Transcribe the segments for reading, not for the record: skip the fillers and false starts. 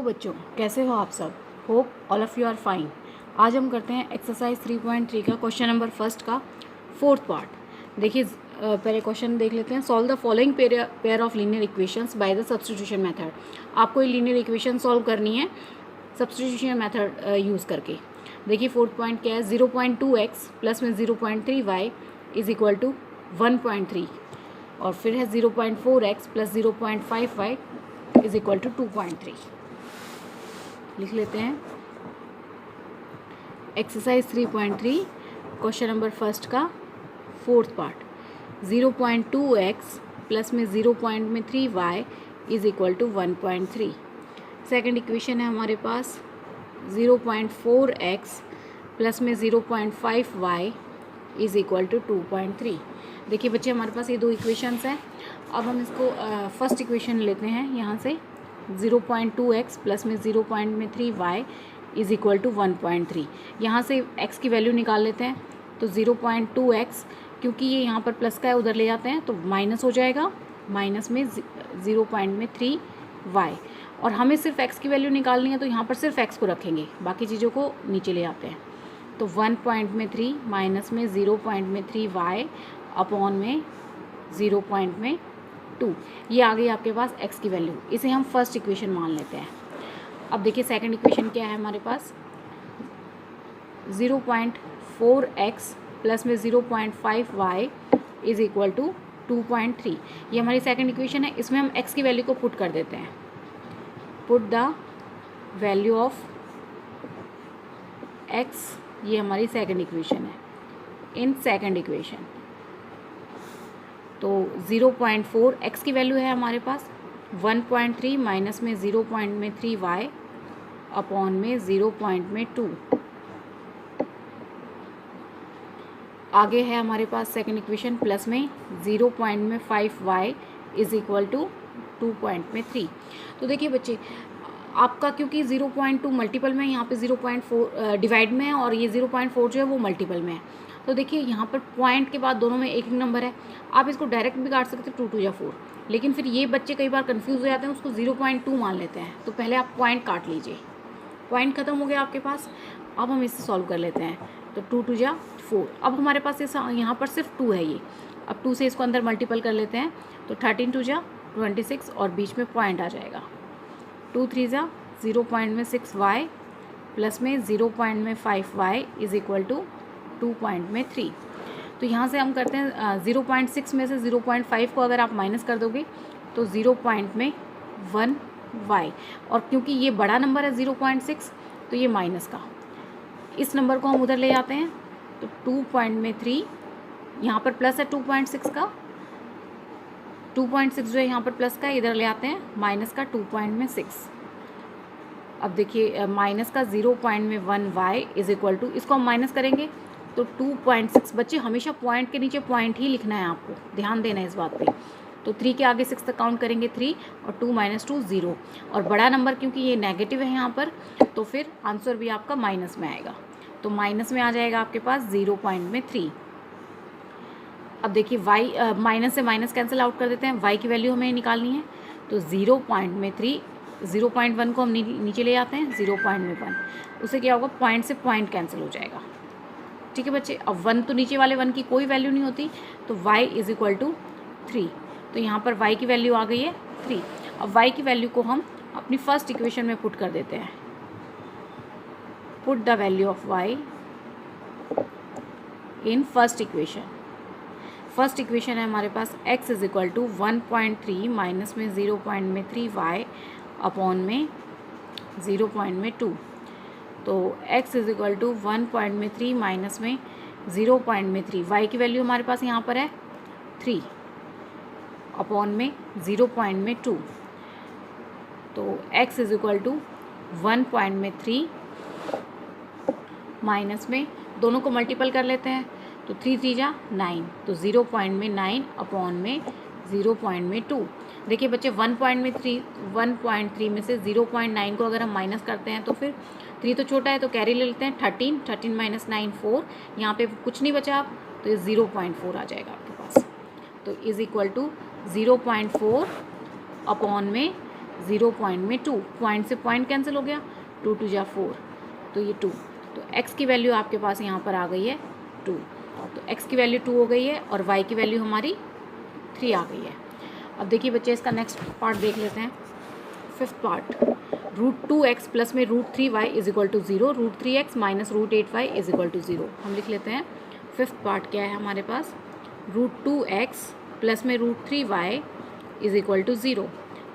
बच्चों, कैसे हो आप सब? Hope all of you are fine. आज हम करते हैं एक्सरसाइज 3.3 का क्वेश्चन नंबर फर्स्ट का फोर्थ पार्ट। देखिए पहले क्वेश्चन देख लेते हैं। Solve the following pair of linear equations by the substitution method. आपको ये लीनियर इक्वेशन सॉल्व करनी है सब्स्टिट्यूशन मेथड यूज़ करके। देखिए फोर्थ पॉइंट क्या है, 0.2x प्लस में 0.3y इज इक्वल टू 1.3 और फिर है 0.4x plus 0.5y is equal to 2.3। लिख लेते हैं एक्सरसाइज 3.3 क्वेश्चन नंबर फर्स्ट का फोर्थ पार्ट। 0.2x प्लस में 0.3y is equal to 1.3। Second equation है हमारे पास 0.4x प्लस में 0.5y इज इक्वल टू 2.3। देखिए बच्चे, हमारे पास ये दो इक्वेशंस हैं। अब हम इसको फर्स्ट इक्वेशन लेते हैं यहाँ से। 0.2x प्लस में 0.3y इज इक्वल टू 1.3। यहाँ से x की वैल्यू निकाल लेते हैं। तो 0.2x, क्योंकि ये यहाँ पर प्लस का है, उधर ले जाते हैं तो माइनस हो जाएगा, माइनस में 0.3y। और हमें सिर्फ x की वैल्यू निकालनी है तो यहाँ पर सिर्फ x को रखेंगे, बाकी चीज़ों को नीचे ले आते हैं। तो 1.3 माइनस में 0.3y अपॉन में 0.2, ये आ गई आपके पास x की वैल्यू। इसे हम फर्स्ट इक्वेशन मान लेते हैं। अब देखिए सेकंड इक्वेशन क्या है हमारे पास। 0.4x प्लस में 0.5y इज इक्वल टू 2.3। ये हमारी सेकंड इक्वेशन है। इसमें हम x की वैल्यू को पुट कर देते हैं। Put the value of x, ये हमारी सेकंड इक्वेशन है। इन सेकंड इक्वेशन तो 0.4 x की वैल्यू है हमारे पास, 1.3 माइनस में 0.3y अपॉन में 0.2। आगे है हमारे पास सेकंड इक्वेशन प्लस में 0.5y इज इक्वल टू 2.3। तो देखिए बच्चे, आपका क्योंकि 0.2 मल्टीपल में, यहाँ पे 0.4 डिवाइड में है और ये 0.4 जो है वो मल्टीपल में है। तो देखिए यहाँ पर पॉइंट के बाद दोनों में एक ही नंबर है। आप इसको डायरेक्ट भी काट सकते हो 2 या 4, लेकिन फिर ये बच्चे कई बार कंफ्यूज हो जाते हैं, उसको 0.2 मान लेते हैं। तो पहले आप पॉइंट काट लीजिए। पॉइंट ख़त्म हो गया आपके पास। अब हम इससे सॉल्व कर लेते हैं। तो 2 2 जा 4। अब हमारे पास यहाँ पर सिर्फ 2 है ये। अब 2 से इसको अंदर मल्टीपल कर लेते हैं तो 13 2 जा 26 और बीच में पॉइंट आ जाएगा। 2 3 जा 0.6y प्लस में 0.5y इज इक्वल टू 2.3। तो यहाँ से हम करते हैं 0.6 में से 0.5 को अगर आप माइनस कर दोगे तो 0.1y, और क्योंकि ये बड़ा नंबर है 0.6 तो ये माइनस का, इस नंबर को हम उधर ले जाते हैं। तो 2.3, यहाँ पर प्लस है 2.6 का, 2.6 जो है यहाँ पर प्लस का, इधर ले आते हैं माइनस का 2.6। अब देखिए माइनस का 0.1y इज इक्वल टू, इसको हम माइनस करेंगे तो 2.6। बच्चे हमेशा पॉइंट के नीचे पॉइंट ही लिखना है, आपको ध्यान देना है इस बात पे। तो 3 के आगे 6 तक काउंट करेंगे 3 और 2 - 2 0, और बड़ा नंबर क्योंकि ये नेगेटिव है यहाँ पर तो फिर आंसर भी आपका माइनस में आएगा। तो माइनस में आ जाएगा आपके पास 0.3। अब देखिए y माइनस से माइनस कैंसिल आउट कर देते हैं, y की वैल्यू हमें निकालनी है। तो 0.3, 0.1 को हम नीचे ले आते हैं, 0.1, उससे क्या होगा, पॉइंट से पॉइंट कैंसिल हो जाएगा। ठीक है बच्चे। अब 1 तो नीचे वाले 1 की कोई वैल्यू नहीं होती, तो y इज इक्वल टू 3। तो यहाँ पर y की वैल्यू आ गई है 3। अब y की वैल्यू को हम अपनी फर्स्ट इक्वेशन में पुट कर देते हैं। Put the value of y in first equation. First equation है हमारे पास x is equal to 1.3 minus में 0.3y अपॉन में 0.2। तो x is equal to 1.3 minus में 0.3, y की वैल्यू हमारे पास यहाँ पर है 3 अपॉन में 0.2। तो x is equal to 1.3 minus में, दोनों को मल्टीपल कर लेते हैं तो 3 3 जा 9, तो 0.9 अपॉन में 0.2। देखिए बच्चे 1.3 में से 0.9 को अगर हम माइनस करते हैं तो फिर 3 तो छोटा है तो कैरी ले लेते हैं, 13 माइनस 9 4, यहाँ पे कुछ नहीं बचा आप, तो ये 0.4 आ जाएगा आपके पास। तो इज इक्वल टू 0.4 अपॉन में 0 पॉइंट में 2, पॉइंट से पॉइंट कैंसिल हो गया, 2 2 जा 4, तो ये 2, तो x की वैल्यू आपके पास यहाँ पर आ गई है 2, तो x की वैल्यू 2 हो गई है और y की वैल्यू हमारी 3 आ गई है। अब देखिए बच्चे इसका नेक्स्ट पार्ट देख लेते हैं, फिफ्थ पार्ट, √2x प्लस में √3y is equal to 0, √3x minus √8y is equal to 0। हम लिख लेते हैं फिफ्थ पार्ट क्या है हमारे पास, √2x प्लस में √3y इज इक्वल टू 0,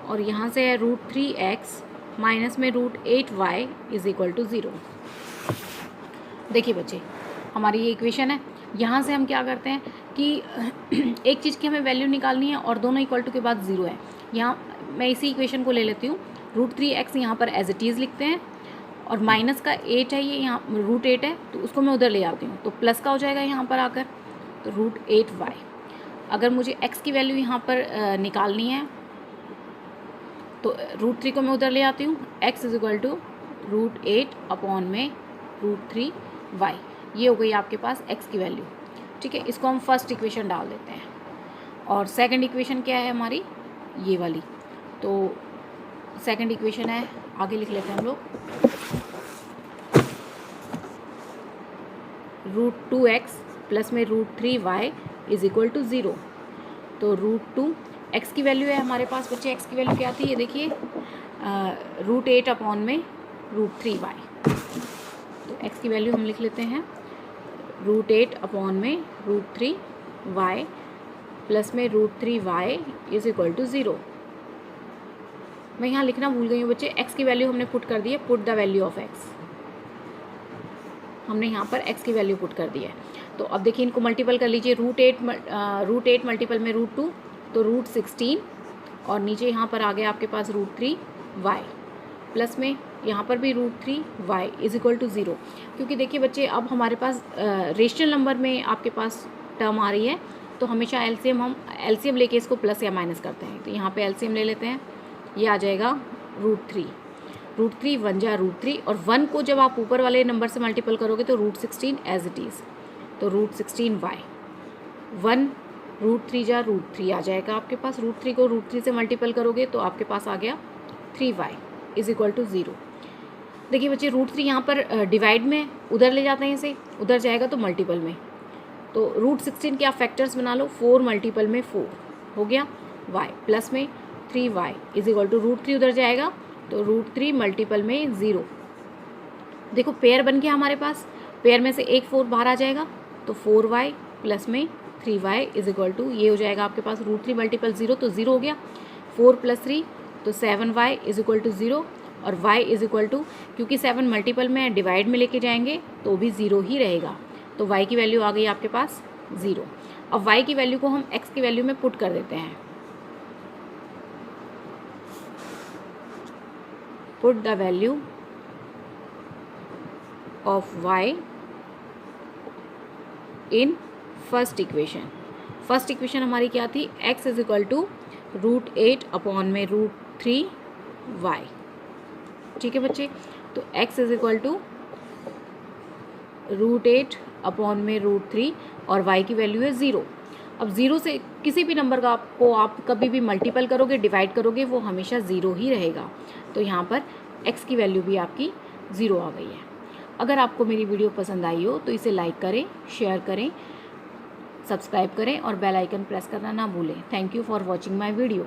और यहाँ से है √3x माइनस में √8y इज इक्वल टू 0। देखिए बच्चे हमारी ये इक्वेशन है, यहाँ से हम क्या करते हैं कि एक चीज़ की हमें वैल्यू निकालनी है और दोनों इक्वल टू के बाद 0 है। यहाँ मैं इसी इक्वेशन को ले लेती हूँ, √3x यहाँ पर एज इट इज़ लिखते हैं और माइनस का 8 है, ये यहाँ √8 है तो उसको मैं उधर ले आती हूँ, तो प्लस का हो जाएगा यहाँ पर आकर, तो √8y। अगर मुझे x की वैल्यू यहाँ पर निकालनी है तो √3 को मैं उधर ले आती हूँ, x is equal to √8 upon में √3y, ये हो गई आपके पास x की वैल्यू। ठीक है, इसको हम फर्स्ट इक्वेशन डाल देते हैं और सेकंड इक्वेशन क्या है हमारी, ये वाली, तो सेकंड इक्वेशन है, आगे लिख लेते हैं हम लोग, √2x प्लस में √3y इज इक्वल टू 0, तो √2 x की वैल्यू है हमारे पास बच्चे, x की वैल्यू क्या थी ये देखिए, √8 अपॉन में √3y, तो x की वैल्यू हम लिख लेते हैं √8 अपॉन में √3y प्लस में √3y इज इक्वल टू 0। मैं यहाँ लिखना भूल गई हूँ बच्चे, x की वैल्यू हमने पुट कर दी है, put the value of x, हमने यहाँ पर x की वैल्यू पुट कर दी है। तो अब देखिए इनको मल्टीपल कर लीजिए, √8 मल्टीपल में √2 तो √16, और नीचे यहाँ पर आ गया आपके पास √3y प्लस में यहाँ पर भी √3y इज इक्वल टू 0, क्योंकि देखिए बच्चे अब हमारे पास रेशनल नंबर में आपके पास टर्म आ रही है, तो हमेशा एलसीएम लेके इसको प्लस या माइनस करते हैं, तो यहाँ पे एलसीएम ले लेते हैं, ये आ जाएगा √3, √3 1 जा √3, और 1 को जब आप ऊपर वाले नंबर से मल्टीपल करोगे तो √16 एज इट इज़, तो √16y, 1 √3 जा √3 आ जाएगा आपके पास, √3 को √3 से मल्टीपल करोगे तो आपके पास आ गया 3y इज इक्वल टू 0। देखिए बच्चे √3 यहाँ पर डिवाइड में उधर ले जाते हैं, इसे उधर जाएगा तो मल्टीपल में, तो √16 के आप फैक्टर्स बना लो, 4 मल्टीपल में 4 हो गया y प्लस में 3y इज इक्वल टू √3 उधर जाएगा तो √3 मल्टीपल में 0। देखो पेयर बन गया हमारे पास, पेयर में से एक 4 बाहर आ जाएगा तो 4y प्लस में 3y इज इक्वल टू, ये हो जाएगा आपके पास √3 मल्टीपल 0 तो 0 हो गया, 4 प्लस 3 तो 7y इज इक्वल टू 0, और y इज इक्वल टू, क्योंकि 7 मल्टीपल में डिवाइड में लेके जाएंगे तो भी 0 ही रहेगा, तो y की वैल्यू आ गई आपके पास 0। अब y की वैल्यू को हम x की वैल्यू में पुट कर देते हैं, put the value of y in first equation. First equation हमारी क्या थी, x is equal to √8 upon में √3y। ठीक है बच्चे, तो x is equal to √8 upon में √3 और y की वैल्यू है 0। अब 0 से किसी भी नंबर का आपको आप कभी भी मल्टीपल करोगे, डिवाइड करोगे, वो हमेशा 0 ही रहेगा, तो यहाँ पर x की वैल्यू भी आपकी 0 आ गई है। अगर आपको मेरी वीडियो पसंद आई हो तो इसे लाइक करें, शेयर करें, सब्सक्राइब करें और बेल आइकन प्रेस करना ना भूलें। Thank you for watching my video.